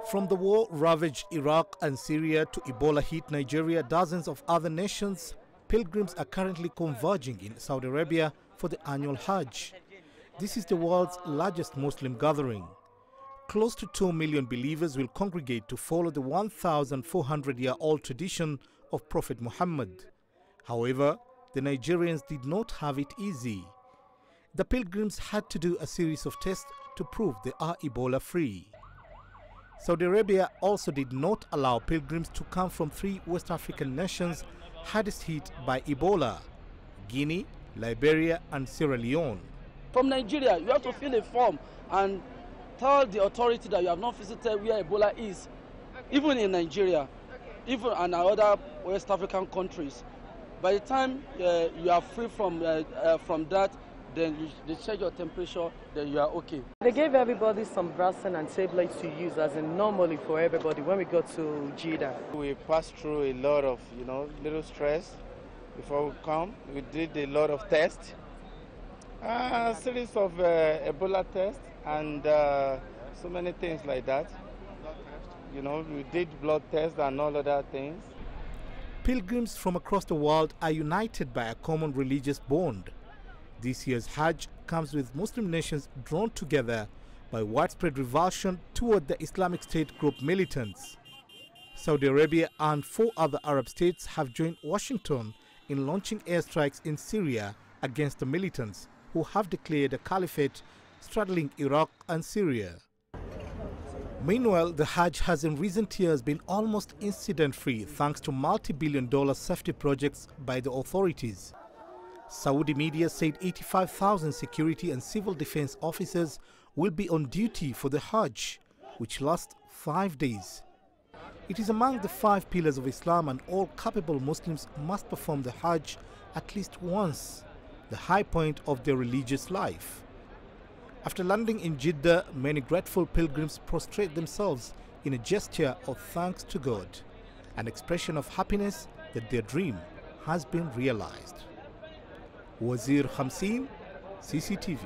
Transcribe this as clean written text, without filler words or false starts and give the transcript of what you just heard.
From the war-ravaged Iraq and Syria to Ebola-hit Nigeria, dozens of other nations, pilgrims are currently converging in Saudi Arabia for the annual Hajj. This is the world's largest Muslim gathering. Close to 2 million believers will congregate to follow the 1,400-year-old tradition of Prophet Muhammad. However, the Nigerians did not have it easy. The pilgrims had to do a series of tests to prove they are Ebola-free. Saudi Arabia also did not allow pilgrims to come from 3 West African nations hardest hit by Ebola: Guinea, Liberia and Sierra Leone. From Nigeria, you have to fill a form and tell the authority that you have not visited where Ebola is, even in Nigeria, even in other West African countries. By the time you are free from that, then they check your temperature, then you are okay. They gave everybody some vaccine and tablets to use as in normally for everybody when we got to Jeddah. We passed through a lot of, little stress before we come. We did a lot of tests, a series of Ebola tests and so many things like that. We did blood tests and all other things. Pilgrims from across the world are united by a common religious bond. This year's Hajj comes with Muslim nations drawn together by widespread revulsion toward the Islamic State group militants. Saudi Arabia and 4 other Arab states have joined Washington in launching airstrikes in Syria against the militants who have declared a caliphate straddling Iraq and Syria. Meanwhile, the Hajj has in recent years been almost incident-free thanks to multi-billion-dollar safety projects by the authorities. Saudi media said 85,000 security and civil defense officers will be on duty for the Hajj, which lasts 5 days. It is among the 5 pillars of Islam, and all capable Muslims must perform the Hajj at least once, the high point of their religious life. After landing in Jeddah, many grateful pilgrims prostrate themselves in a gesture of thanks to God, an expression of happiness that their dream has been realized. Wazir Khamsin, CCTV.